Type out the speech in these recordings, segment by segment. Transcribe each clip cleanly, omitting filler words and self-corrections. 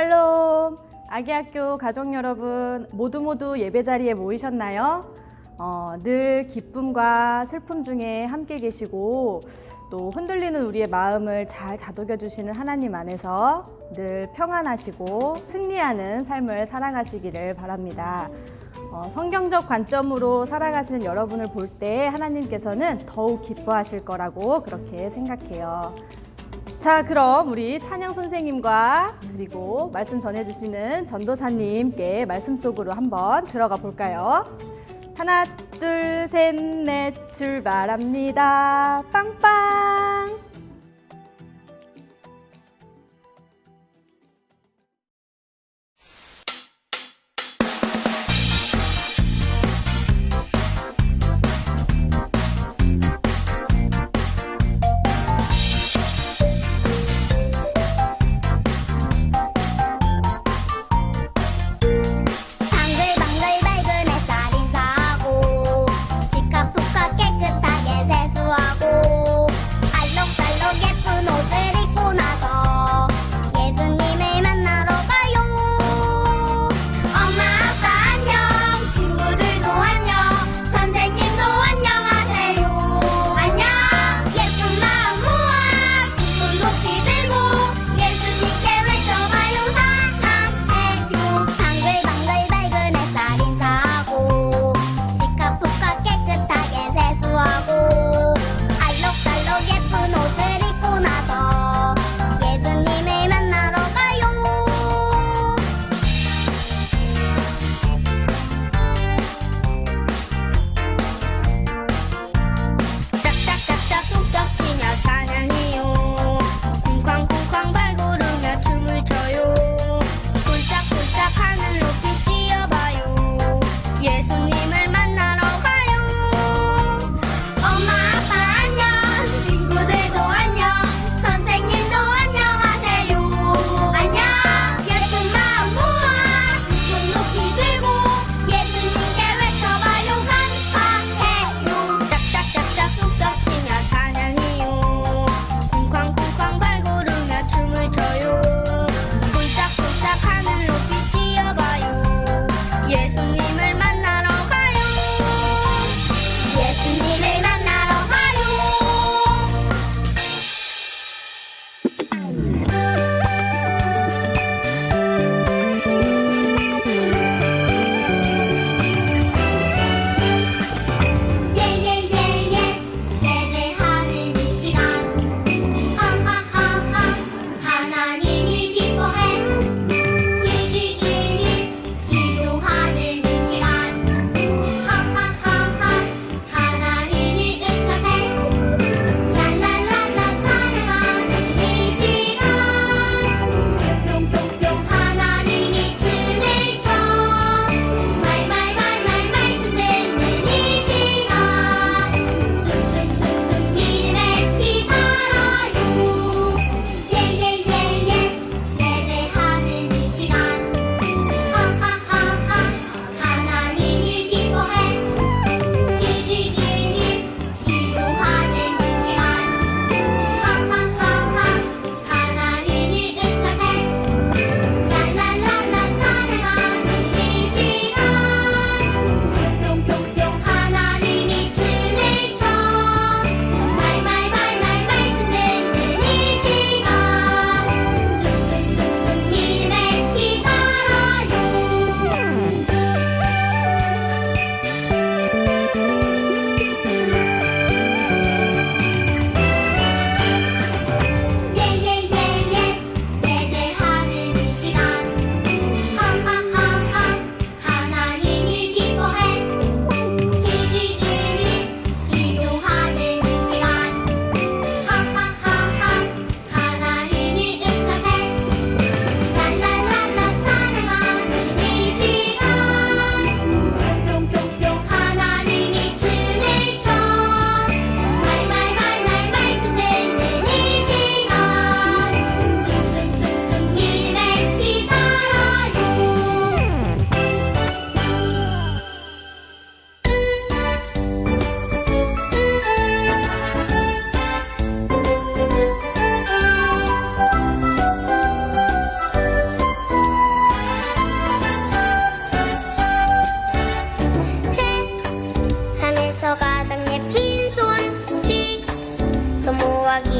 샬롬! 아기학교 가족 여러분 모두 예배 자리에 모이셨나요? 늘 기쁨과 슬픔 중에 함께 계시고 또 흔들리는 우리의 마음을 잘 다독여 주시는 하나님 안에서 늘 평안하시고 승리하는 삶을 살아가시기를 바랍니다. 성경적 관점으로 살아가시는 여러분을 볼 때 하나님께서는 더욱 기뻐하실 거라고 그렇게 생각해요. 자, 그럼 우리 찬양 선생님과 그리고 말씀 전해주시는 전도사님께 말씀 속으로 한번 들어가 볼까요? 하나, 둘, 셋, 넷 출발합니다. 빵빵! 알록달록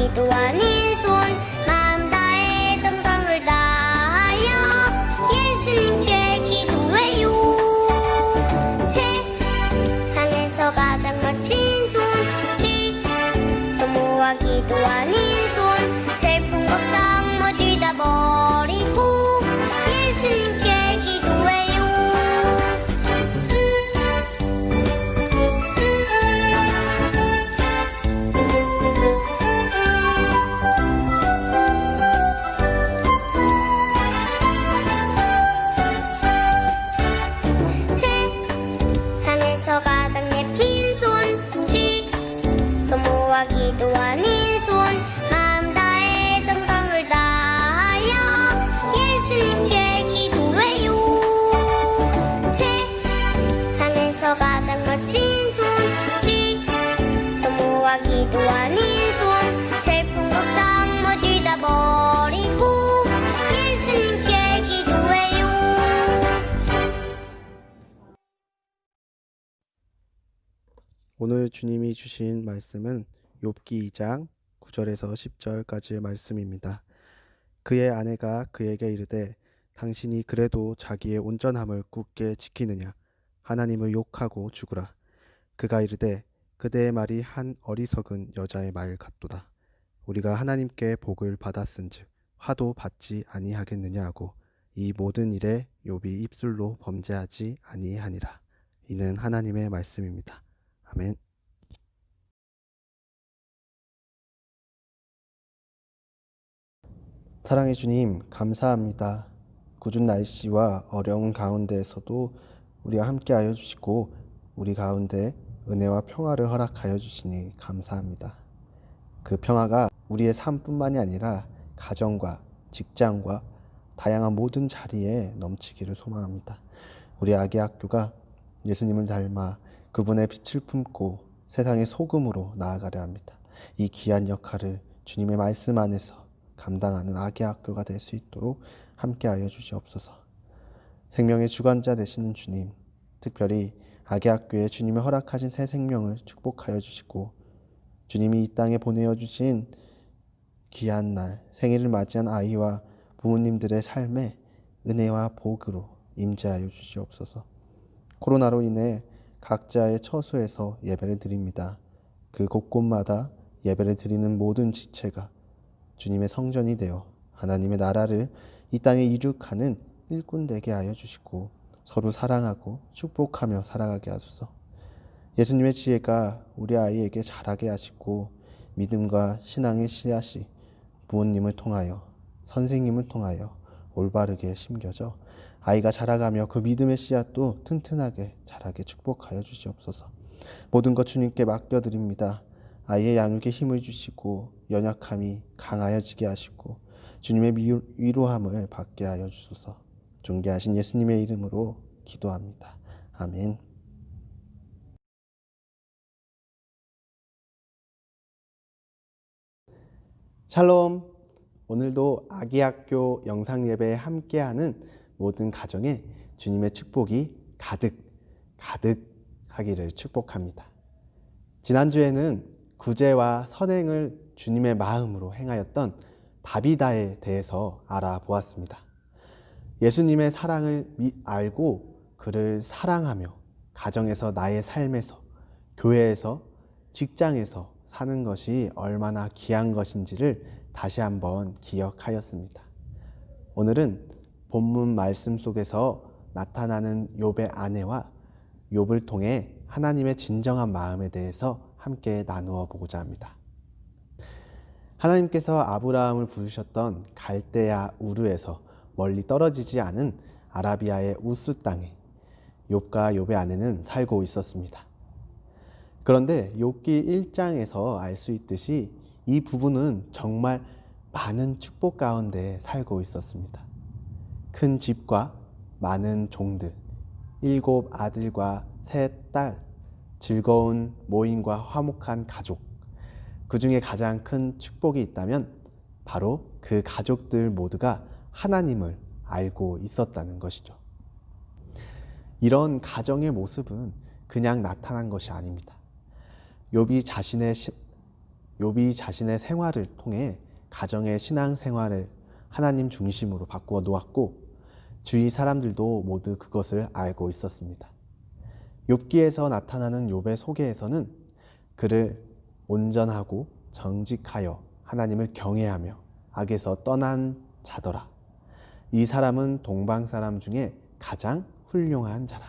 기도하는 손 마음 다해 정성을 다하여 예수님께 기도해요. 세상에서 가장 멋진 손 부모와 기도하는 손 슬픈 걱정 모두 다 버리고 예수님께 기도해요. 세상에서 가장 예쁜 손 부모와 기도하는 손 마음 다해 정성을 다하여 예수님께 기도해요. 세상에서 가장 멋진 손 부모와 기도하는 손 슬픈 걱정 모두 다 버리고 예수님께 기도해요. 오늘 주님이 주신 말씀은 욥기 2장 9절에서 10절까지의 말씀입니다. 그의 아내가 그에게 이르되 당신이 그래도 자기의 온전함을 굳게 지키느냐 하나님을 욕하고 죽으라. 그가 이르되 그대의 말이 한 어리석은 여자의 말 같도다. 우리가 하나님께 복을 받았은즉 화도 받지 아니하겠느냐 하고 이 모든 일에 욥이 입술로 범죄하지 아니하니라. 이는 하나님의 말씀입니다. 아멘. 사랑의 주님, 감사합니다. 궂은 날씨와 어려운 가운데에서도 우리와 함께하여 주시고 우리 가운데 은혜와 평화를 허락하여 주시니 감사합니다. 그 평화가 우리의 삶뿐만이 아니라 가정과 직장과 다양한 모든 자리에 넘치기를 소망합니다. 우리 아기 학교가 예수님을 닮아 그분의 빛을 품고 세상의 소금으로 나아가려 합니다. 이 귀한 역할을 주님의 말씀 안에서 감당하는 아기 학교가 될 수 있도록 함께하여 주시옵소서. 생명의 주관자 되시는 주님, 특별히 아기 학교에 주님이 허락하신 새 생명을 축복하여 주시고 주님이 이 땅에 보내어 주신 귀한 날 생일을 맞이한 아이와 부모님들의 삶에 은혜와 복으로 임재하여 주시옵소서. 코로나로 인해 각자의 처소에서 예배를 드립니다. 그 곳곳마다 예배를 드리는 모든 지체가 주님의 성전이 되어 하나님의 나라를 이 땅에 이룩하는 일꾼 되게 하여 주시고 서로 사랑하고 축복하며 살아가게 하소서. 예수님의 지혜가 우리 아이에게 자라게 하시고 믿음과 신앙의 씨앗이 부모님을 통하여 선생님을 통하여 올바르게 심겨져 아이가 자라가며 그 믿음의 씨앗도 튼튼하게 자라게 축복하여 주시옵소서. 모든 것 주님께 맡겨드립니다. 아이의 양육에 힘을 주시고 연약함이 강하여지게 하시고 주님의 위로함을 받게 하여 주소서. 존귀하신 예수님의 이름으로 기도합니다. 아멘. 샬롬. 오늘도 아기학교 영상예배에 함께하는 모든 가정에 주님의 축복이 가득 하기를 축복합니다. 지난주에는 구제와 선행을 주님의 마음으로 행하였던 다비다에 대해서 알아보았습니다. 예수님의 사랑을 알고 그를 사랑하며 가정에서, 나의 삶에서, 교회에서, 직장에서 사는 것이 얼마나 귀한 것인지를 다시 한번 기억하였습니다. 오늘은 본문 말씀 속에서 나타나는 욥의 아내와 욥을 통해 하나님의 진정한 마음에 대해서 함께 나누어 보고자 합니다. 하나님께서 아브라함을 부르셨던 갈대아 우르에서 멀리 떨어지지 않은 아라비아의 우스 땅에 욥과 욥의 아내는 살고 있었습니다. 그런데 욥기 1장에서 알 수 있듯이 이 부부는 정말 많은 축복 가운데 살고 있었습니다. 큰 집과 많은 종들, 7 아들과 3 딸, 즐거운 모임과 화목한 가족, 그 중에 가장 큰 축복이 있다면 바로 그 가족들 모두가 하나님을 알고 있었다는 것이죠. 이런 가정의 모습은 그냥 나타난 것이 아닙니다. 욥이 욥이 자신의 생활을 통해 가정의 신앙 생활을 하나님 중심으로 바꾸어 놓았고 주위 사람들도 모두 그것을 알고 있었습니다. 욥기에서 나타나는 욥의 소개에서는 그를 온전하고 정직하여 하나님을 경외하며 악에서 떠난 자더라. 이 사람은 동방 사람 중에 가장 훌륭한 자라.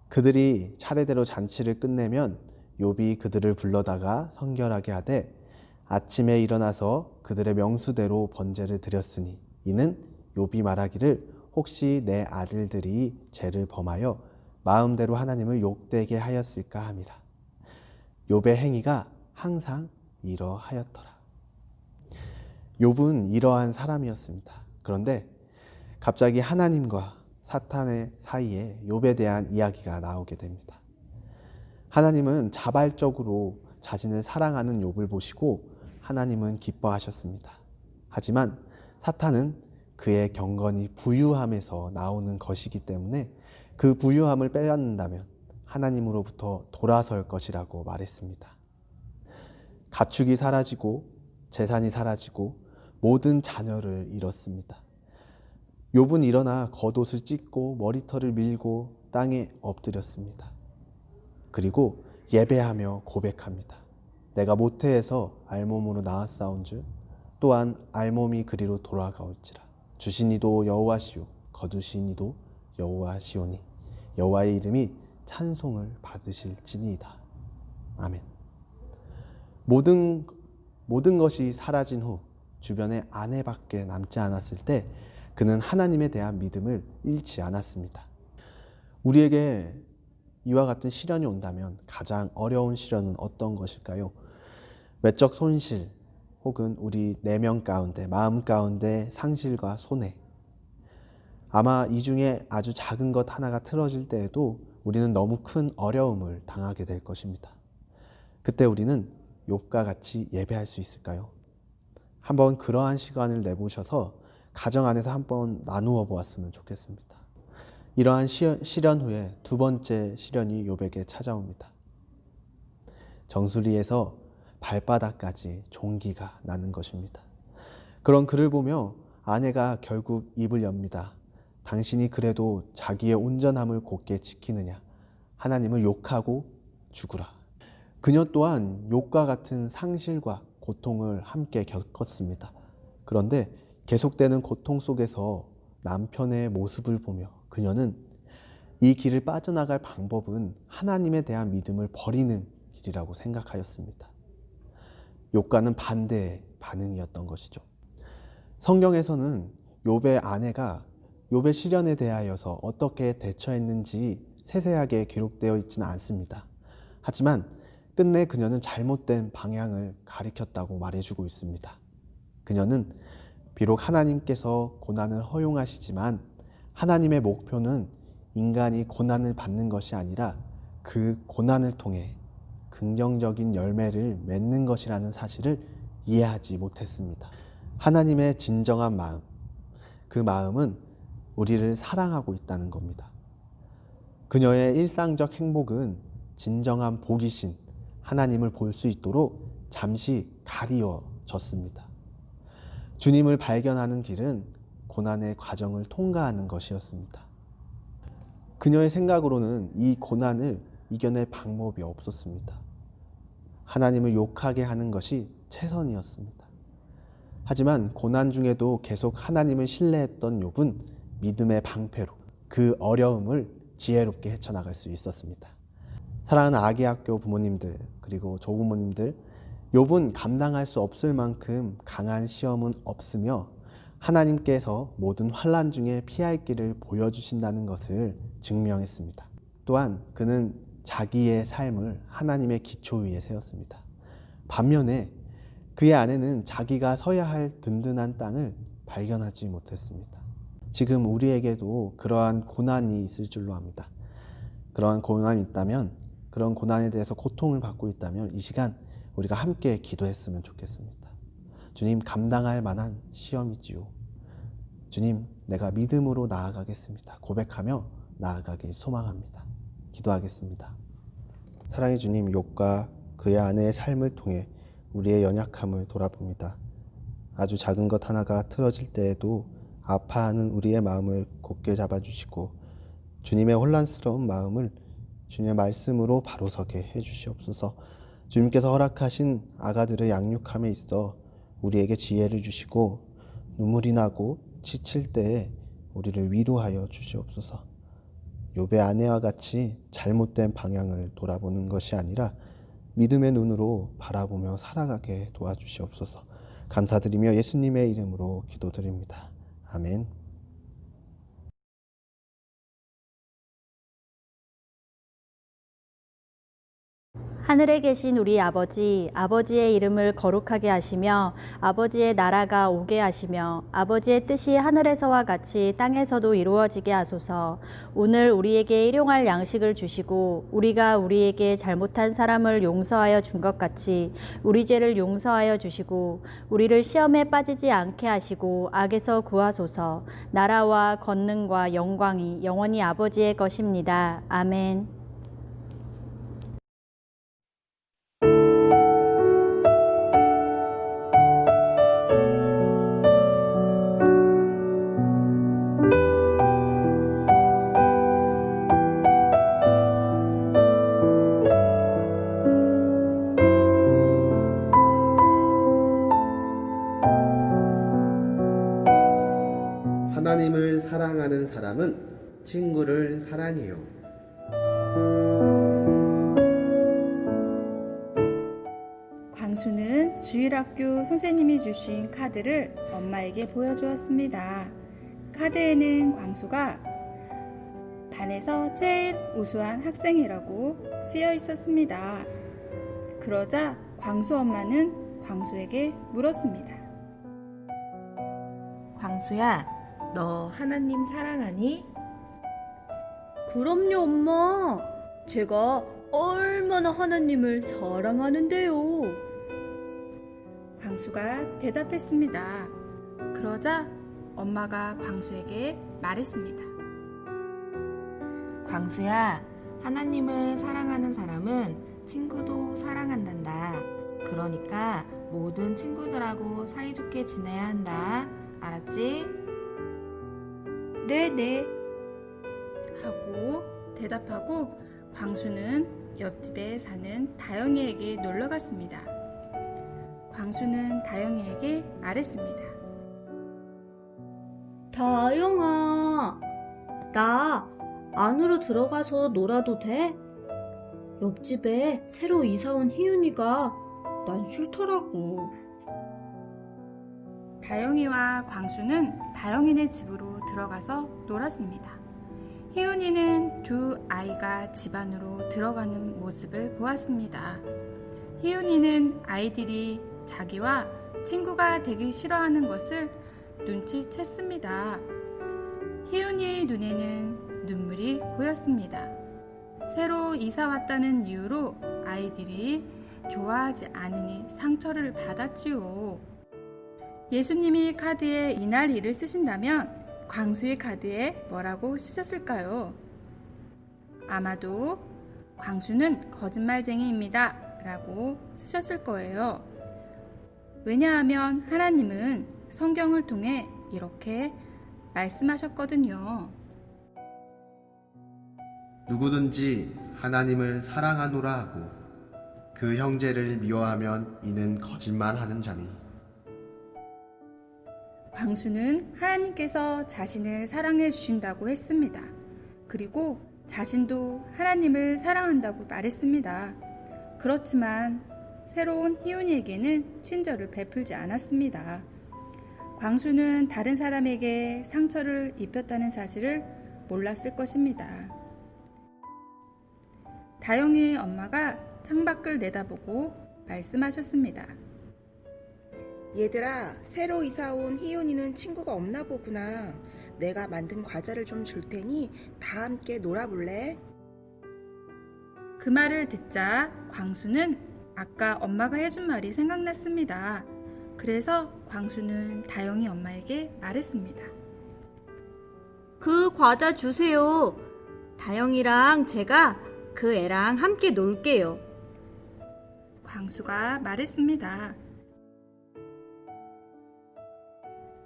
그들이 차례대로 잔치를 끝내면 욥이 그들을 불러다가 성결하게 하되 아침에 일어나서 그들의 명수대로 번제를 드렸으니 이는 욥이 말하기를 혹시 내 아들들이 죄를 범하여 마음대로 하나님을 욕되게 하였을까 함이라. 욥의 행위가 항상 이러하였더라. 욥은 이러한 사람이었습니다. 그런데 갑자기 하나님과 사탄의 사이에 욥에 대한 이야기가 나오게 됩니다. 하나님은 자발적으로 자신을 사랑하는 욥을 보시고 하나님은 기뻐하셨습니다. 하지만 사탄은 그의 경건이 부유함에서 나오는 것이기 때문에 그 부유함을 빼앗는다면 하나님으로부터 돌아설 것이라고 말했습니다. 가축이 사라지고 재산이 사라지고 모든 자녀를 잃었습니다. 욥은 일어나 겉옷을 찢고 머리털을 밀고 땅에 엎드렸습니다. 그리고 예배하며 고백합니다. 내가 모태에서 알몸으로 나왔사온 줄 또한 알몸이 그리로 돌아가올지라. 주신 이도 여호와시오 거두신 이도 여호와시오니 여호와의 이름이 찬송을 받으실지니이다. 아멘. 모든 것이 사라진 후 주변에 아내밖에 남지 않았을 때 그는 하나님에 대한 믿음을 잃지 않았습니다. 우리에게 이와 같은 시련이 온다면 가장 어려운 시련은 어떤 것일까요? 외적 손실 혹은 우리 내면 가운데 마음 가운데 상실과 손해. 아마 이 중에 아주 작은 것 하나가 틀어질 때에도 우리는 너무 큰 어려움을 당하게 될 것입니다. 그때 우리는 욥과 같이 예배할 수 있을까요? 한번 그러한 시간을 내보셔서 가정 안에서 한번 나누어 보았으면 좋겠습니다. 이러한 시련 후에 두 번째 시련이 욥에게 찾아옵니다. 정수리에서 발바닥까지 종기가 나는 것입니다. 그런 그를 보며 아내가 결국 입을 엽니다. 당신이 그래도 자기의 온전함을 곧게 지키느냐? 하나님을 욕하고 죽으라. 그녀 또한 욥과 같은 상실과 고통을 함께 겪었습니다. 그런데 계속되는 고통 속에서 남편의 모습을 보며 그녀는 이 길을 빠져나갈 방법은 하나님에 대한 믿음을 버리는 길이라고 생각하였습니다. 욥과는 반대의 반응이었던 것이죠. 성경에서는 욥의 아내가 욥의 시련에 대하여서 어떻게 대처했는지 세세하게 기록되어 있지는 않습니다. 하지만 끝내 그녀는 잘못된 방향을 가리켰다고 말해주고 있습니다. 그녀는 비록 하나님께서 고난을 허용하시지만 하나님의 목표는 인간이 고난을 받는 것이 아니라 그 고난을 통해 긍정적인 열매를 맺는 것이라는 사실을 이해하지 못했습니다. 하나님의 진정한 마음, 그 마음은 우리를 사랑하고 있다는 겁니다. 그녀의 일상적 행복은 진정한 복이신 하나님을 볼 수 있도록 잠시 가리워졌습니다. 주님을 발견하는 길은 고난의 과정을 통과하는 것이었습니다. 그녀의 생각으로는 이 고난을 이겨낼 방법이 없었습니다. 하나님을 욕하게 하는 것이 최선이었습니다. 하지만 고난 중에도 계속 하나님을 신뢰했던 욥은 믿음의 방패로 그 어려움을 지혜롭게 헤쳐나갈 수 있었습니다. 사랑하는 아기학교 부모님들 그리고 조부모님들, 욥은 감당할 수 없을 만큼 강한 시험은 없으며 하나님께서 모든 환난 중에 피할 길을 보여주신다는 것을 증명했습니다. 또한 그는 자기의 삶을 하나님의 기초 위에 세웠습니다. 반면에 그의 아내는 자기가 서야 할 든든한 땅을 발견하지 못했습니다. 지금 우리에게도 그러한 고난이 있을 줄로 압니다. 그러한 고난이 있다면, 그런 고난에 대해서 고통을 받고 있다면 이 시간 우리가 함께 기도했으면 좋겠습니다. 주님, 감당할 만한 시험이지요. 주님, 내가 믿음으로 나아가겠습니다. 고백하며 나아가길 소망합니다. 기도하겠습니다. 사랑의 주님, 욥과 그의 아내의 삶을 통해 우리의 연약함을 돌아봅니다. 아주 작은 것 하나가 틀어질 때에도 아파하는 우리의 마음을 곧게 잡아주시고 주님의 혼란스러운 마음을 주님의 말씀으로 바로서게 해주시옵소서. 주님께서 허락하신 아가들의 양육함에 있어 우리에게 지혜를 주시고 눈물이 나고 지칠 때에 우리를 위로하여 주시옵소서. 욥의 아내와 같이 잘못된 방향을 돌아보는 것이 아니라 믿음의 눈으로 바라보며 살아가게 도와주시옵소서. 감사드리며 예수님의 이름으로 기도드립니다. 아멘. 하늘에 계신 우리 아버지, 아버지의 이름을 거룩하게 하시며 아버지의 나라가 오게 하시며 아버지의 뜻이 하늘에서와 같이 땅에서도 이루어지게 하소서. 오늘 우리에게 일용할 양식을 주시고 우리가 우리에게 잘못한 사람을 용서하여 준 것 같이 우리 죄를 용서하여 주시고 우리를 시험에 빠지지 않게 하시고 악에서 구하소서. 나라와 권능과 영광이 영원히 아버지의 것입니다. 아멘. 하나님을 사랑하는 사람은 친구를 사랑해요. 광수는 주일학교 선생님이 주신 카드를 엄마에게 보여주었습니다. 카드에는 광수가 반에서 제일 우수한 학생이라고 쓰여 있었습니다. 그러자 광수 엄마는 광수에게 물었습니다. 광수야, 너 하나님 사랑하니? 그럼요, 엄마. 제가 얼마나 하나님을 사랑하는데요. 광수가 대답했습니다. 그러자 엄마가 광수에게 말했습니다. 광수야, 하나님을 사랑하는 사람은 친구도 사랑한단다. 그러니까 모든 친구들하고 사이좋게 지내야 한다. 알았지? 네네. 하고 대답하고 광수는 옆집에 사는 다영이에게 놀러 갔습니다. 광수는 다영이에게 말했습니다. 다영아, 나 안으로 들어가서 놀아도 돼? 옆집에 새로 이사 온 희윤이가 난 싫더라고. 다영이와 광수는 다영이네 집으로 들어가서 놀았습니다. 희윤이는 두 아이가 집 안으로 들어가는 모습을 보았습니다. 희윤이는 아이들이 자기와 친구가 되기 싫어하는 것을 눈치챘습니다. 희윤이의 눈에는 눈물이 고였습니다. 새로 이사 왔다는 이유로 아이들이 좋아하지 않으니 상처를 받았지요. 예수님이 카드에 이날 일을 쓰신다면 광수의 카드에 뭐라고 쓰셨을까요? 아마도 광수는 거짓말쟁이입니다 라고 쓰셨을 거예요. 왜냐하면 하나님은 성경을 통해 이렇게 말씀하셨거든요. 누구든지 하나님을 사랑하노라 하고 그 형제를 미워하면 이는 거짓말하는 자니. 광수는 하나님께서 자신을 사랑해 주신다고 했습니다. 그리고 자신도 하나님을 사랑한다고 말했습니다. 그렇지만 새로운 희윤이에게는 친절을 베풀지 않았습니다. 광수는 다른 사람에게 상처를 입혔다는 사실을 몰랐을 것입니다. 다영이의 엄마가 창밖을 내다보고 말씀하셨습니다. 얘들아, 새로 이사 온 희윤이는 친구가 없나 보구나. 내가 만든 과자를 좀 줄 테니 다 함께 놀아볼래? 그 말을 듣자 광수는 아까 엄마가 해준 말이 생각났습니다. 그래서 광수는 다영이 엄마에게 말했습니다. 그 과자 주세요. 다영이랑 제가 그 애랑 함께 놀게요. 광수가 말했습니다.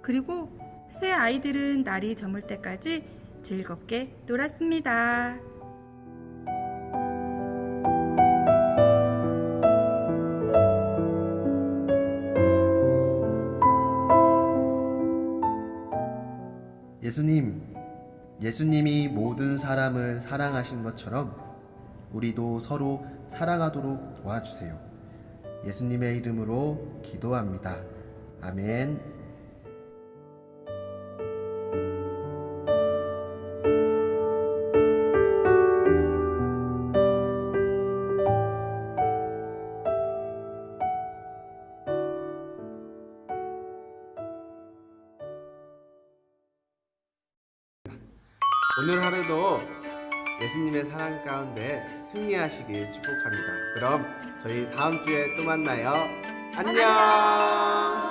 그리고 새 아이들은 날이 저물 때까지 즐겁게 놀았습니다. 예수님이 모든 사람을 사랑하신 것처럼 우리도 서로 사랑하도록 도와주세요. 예수님의 이름으로 기도합니다. 아멘. 오늘 하루도 예수님의 사랑 가운데 승리하시길 축복합니다. 그럼 저희 다음 주에 또 만나요. 안녕.